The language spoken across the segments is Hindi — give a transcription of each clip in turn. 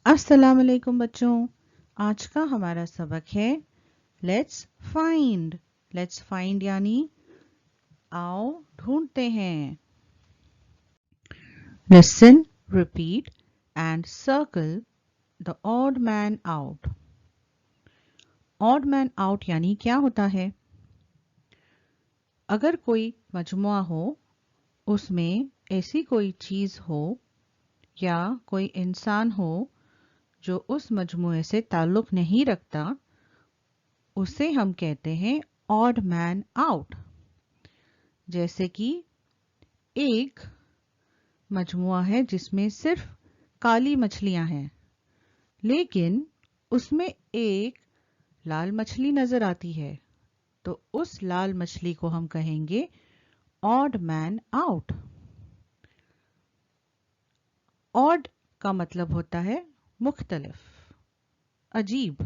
अस्सलाम वालेकुम बच्चों। आज का हमारा सबक है लेट्स फाइंड। लेट्स फाइंड यानी आओ ढूंढते हैं। Listen, repeat and circle the odd man out. Odd man out यानी क्या होता है? अगर कोई मजमुआ हो, उसमें ऐसी कोई चीज हो या कोई इंसान हो जो उस मजमुए से ताल्लुक नहीं रखता, उसे हम कहते हैं ऑड मैन आउट। जैसे कि एक मजमुआ है जिसमें सिर्फ काली मछलियां हैं, लेकिन उसमें एक लाल मछली नजर आती है, तो उस लाल मछली को हम कहेंगे ऑड मैन आउट। ऑड का मतलब होता है मुख्तलिफ, अजीब।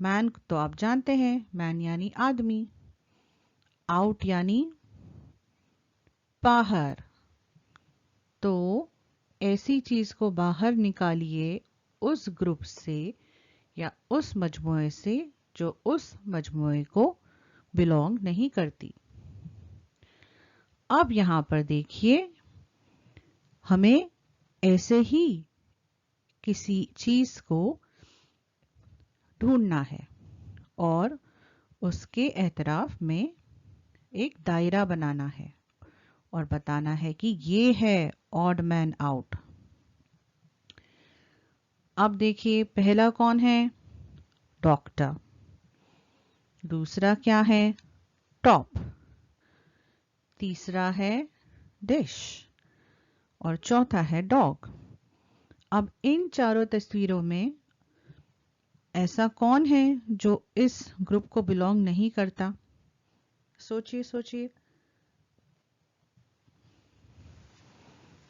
मैन तो आप जानते हैं, मैन यानी आदमी, आउट यानी बाहर। तो ऐसी चीज को बाहर निकालिए उस ग्रुप से या उस मजमुए से जो उस मजमुए को बिलोंग नहीं करती। अब यहां पर देखिए, हमें ऐसे ही किसी चीज को ढूंढना है और उसके एतराफ में एक दायरा बनाना है और बताना है कि ये है ऑड मैन आउट। अब देखिए, पहला कौन है? डॉक्टर। दूसरा क्या है? टॉप। तीसरा है डिश और चौथा है डॉग। अब इन चारों तस्वीरों में ऐसा कौन है जो इस ग्रुप को बिलोंग नहीं करता? सोचिए सोचिए।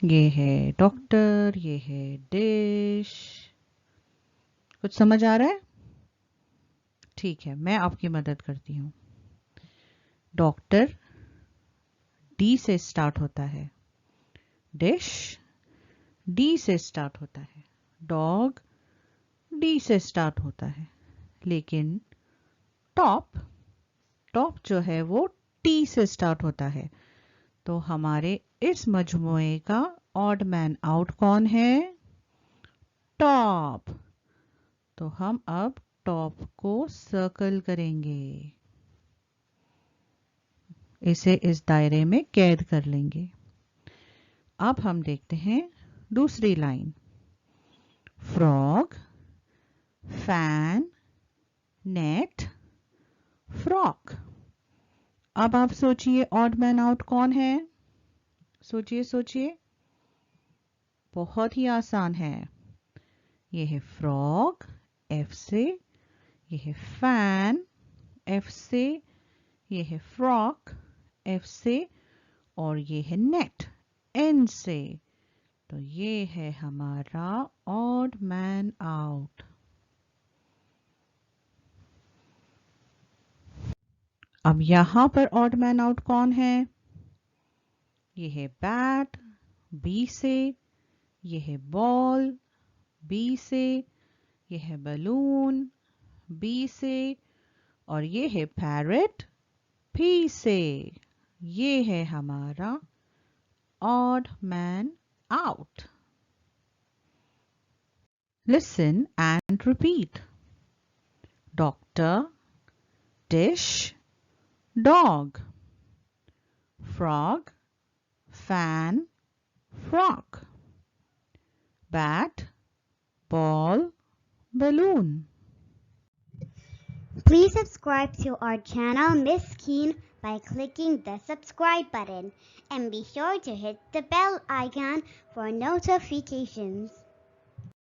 ये है डॉक्टर, ये है डिश। कुछ समझ आ रहा है? ठीक है, मैं आपकी मदद करती हूँ। डॉक्टर डी से स्टार्ट होता है, डिश डी से स्टार्ट होता है, डॉग डी से स्टार्ट होता है, लेकिन टॉप टॉप जो है वो टी से स्टार्ट होता है। तो हमारे इस मजमुए का ऑड मैन आउट कौन है? टॉप। तो हम अब टॉप को सर्कल करेंगे, इसे इस दायरे में कैद कर लेंगे। अब हम देखते हैं दूसरी line. Frog, fan, net, frock. अब आप सोचिए ऑड मैन आउट कौन है? सोचिए सोचिए। बहुत ही आसान है। ये है फ्रॉग, एफ से। ये है फैन, एफ से। ये है फ्रॉक, एफ से। और ये है नेट, एन से। तो ये है हमारा ऑड मैन आउट। अब यहां पर ऑड मैन आउट कौन है? ये है बैट, बी से। ये है बॉल, बी से। ये है बलून, बी से। और ये है पैरट, पी से। ये है हमारा odd man out. Listen and repeat. Doctor, dish, dog, frog, fan, frock, bat, ball, balloon. Please subscribe to our channel Miss Keen by clicking the subscribe button and be sure to hit the bell icon for notifications.